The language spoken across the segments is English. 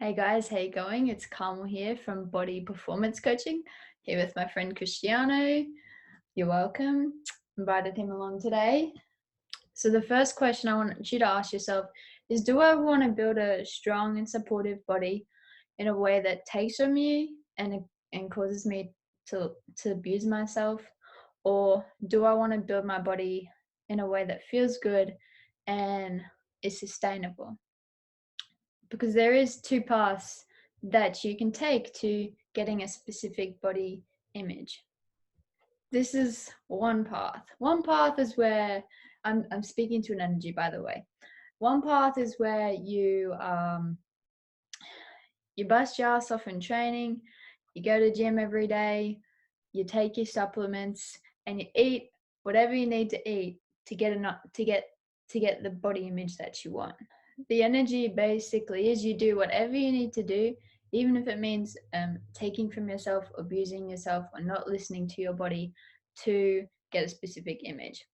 Hey guys, how you going? It's Carmel here from Body Performance Coaching, here with my friend Cristiano. You're welcome. Invited him along today. So the first question I want you to ask yourself is, do I want to build a strong and supportive body in a way that takes from me and causes me to abuse myself? Or do I want to build my body in a way that feels good and is sustainable? Because there is two paths that you can take to getting a specific body image. This is one path. One path is where I'm speaking to an energy, by the way. One path is where you bust your ass off in training, you go to the gym every day, you take your supplements, and you eat whatever you need to eat to get the body image that you want. The energy basically is you do whatever you need to do, even if it means taking from yourself, abusing yourself, or not listening to your body to get a specific image.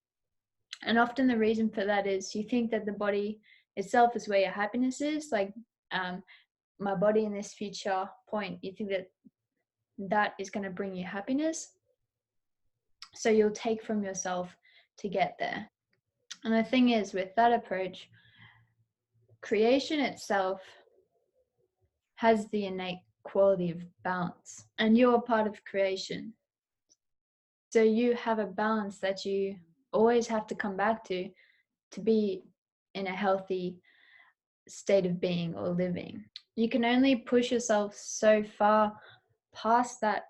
And often the reason for that is you think that the body itself is where your happiness is. Like my body in this future point, you think that that is going to bring you happiness. So you'll take from yourself to get there. And the thing is, with that approach, creation itself has the innate quality of balance, and you're part of creation. So you have a balance that you always have to come back to be in a healthy state of being or living. You can only push yourself so far past that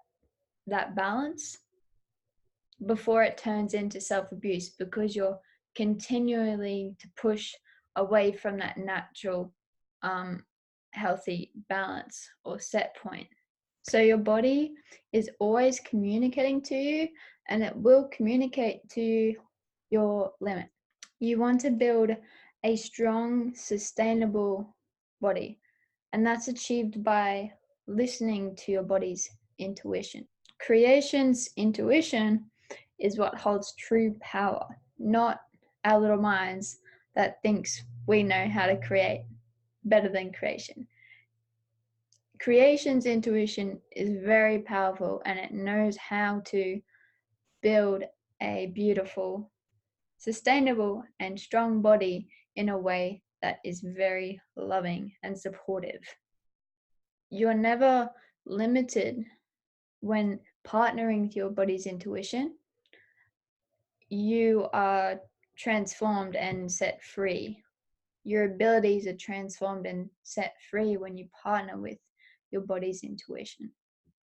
balance before it turns into self-abuse, because you're continually to push away from that natural healthy balance or set point. So your body is always communicating to you, and it will communicate to your limit. You want to build a strong, sustainable body, and that's achieved by listening to your body's intuition. Creation's intuition is what holds true power, not our little minds that thinks we know how to create better than creation. Creation's intuition is very powerful, and it knows how to build a beautiful, sustainable, and strong body in a way that is very loving and supportive. You're never limited when partnering with your body's intuition. You are transformed and set free. Your abilities are transformed and set free when you partner with your body's intuition.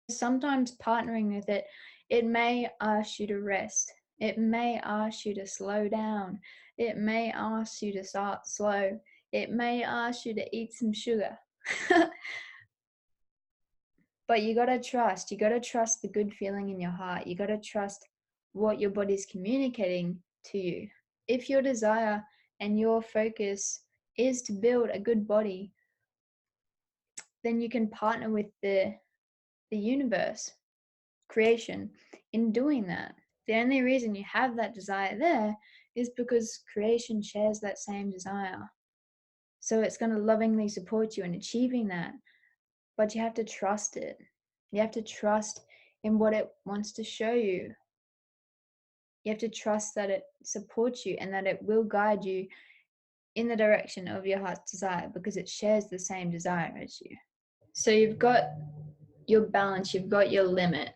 Sometimes partnering with it, it may ask you to rest. It may ask you to slow down. It may ask you to start slow. It may ask you to eat some sugar. But you got to trust. You got to trust the good feeling in your heart. You got to trust what your body's communicating to you. If your desire and your focus is to build a good body, then you can partner with the universe, creation, in doing that. The only reason you have that desire there is because creation shares that same desire. So it's going to lovingly support you in achieving that. But you have to trust it. You have to trust in what it wants to show you. You have to trust that it supports you and that it will guide you in the direction of your heart's desire, because it shares the same desire as you. So you've got your balance, you've got your limit.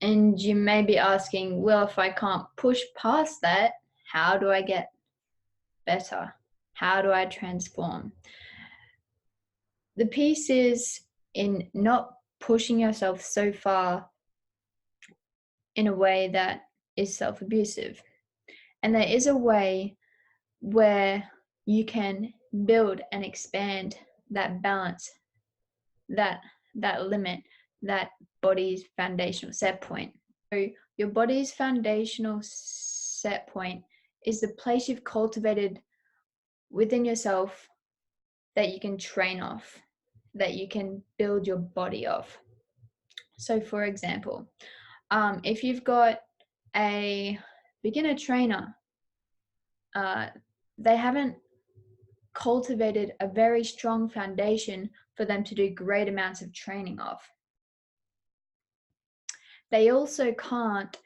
And you may be asking, well, if I can't push past that, how do I get better? How do I transform? The piece is in not pushing yourself so far in a way that is self-abusive. And there is a way where you can build and expand that balance, that limit, that body's foundational set point. So your body's foundational set point is the place you've cultivated within yourself that you can train off, that you can build your body off. So for example, if you've got a beginner trainer, they haven't cultivated a very strong foundation for them to do great amounts of training of. They also can't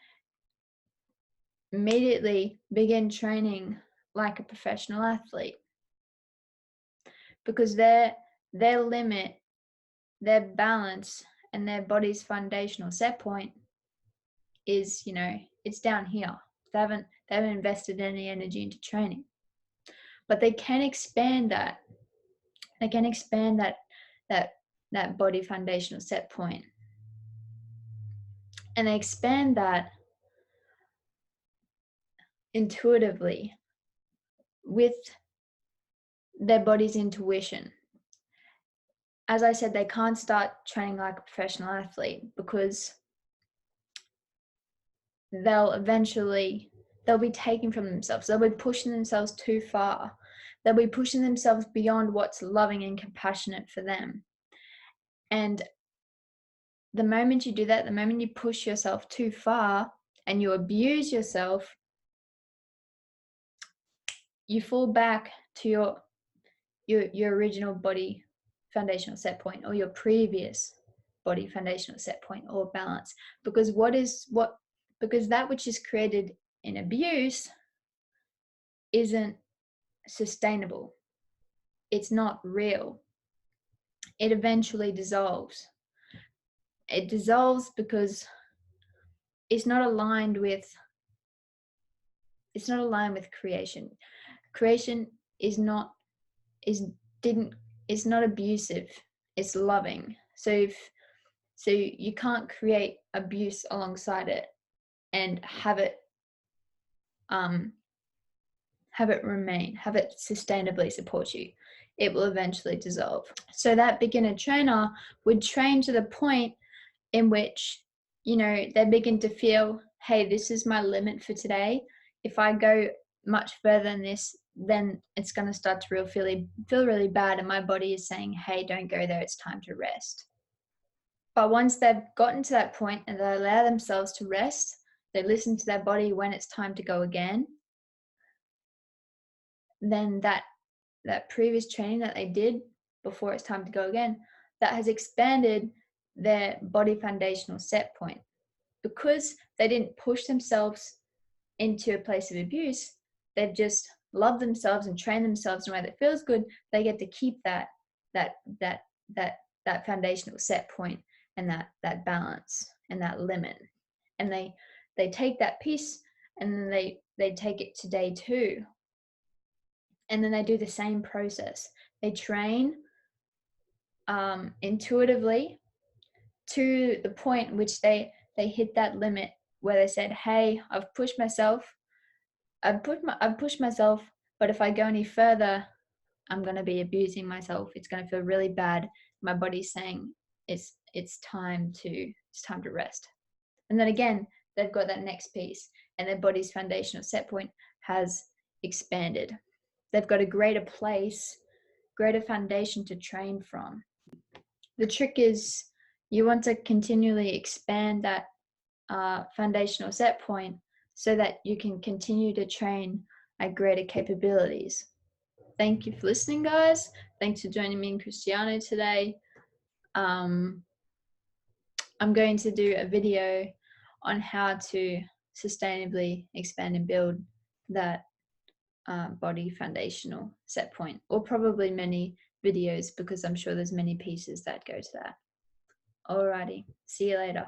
immediately begin training like a professional athlete, because their limit, their balance, and their body's foundational set point is, it's down here. They haven't invested any energy into training, but they can expand that. They can expand that body foundational set point, and they expand that intuitively with their body's intuition. As I said, they can't start training like a professional athlete because they'll be taken from themselves. They'll be pushing themselves too far. They'll be pushing themselves beyond what's loving and compassionate for them. And the moment you do that, the moment you push yourself too far and you abuse yourself, you fall back to your original body foundational set point, or your previous body foundational set point, or balance. Because that which is created in abuse isn't sustainable. It's not real. It eventually dissolves. It dissolves because it's not aligned with creation. Creation is not abusive. It's loving. So you can't create abuse alongside it and have it sustainably support you. It will eventually dissolve. So that beginner trainer would train to the point in which, they begin to feel, hey, this is my limit for today. If I go much further than this, then it's going to start to feel really bad, and my body is saying, hey, don't go there, it's time to rest. But once they've gotten to that point and they allow themselves to rest, they listen to their body when it's time to go again, then that previous training that they did before it's time to go again, that has expanded their body foundational set point. Because they didn't push themselves into a place of abuse, they've just loved themselves and trained themselves in a way that feels good. They get to keep that foundational set point and that balance and that limit. And they take that piece, and then they take it to day 2. And then they do the same process. They train intuitively to the point in which they hit that limit where they said, hey, I've pushed myself, but if I go any further, I'm going to be abusing myself. It's going to feel really bad. My body's saying it's time to rest. And then again, they've got that next piece, and their body's foundational set point has expanded. They've got a greater foundation to train from. The trick is, you want to continually expand that foundational set point so that you can continue to train at greater capabilities. Thank you for listening, guys. Thanks for joining me in Cristiano today. I'm going to do a video on how to sustainably expand and build that body foundational set point, or probably many videos, because I'm sure there's many pieces that go to that. Alrighty, see you later.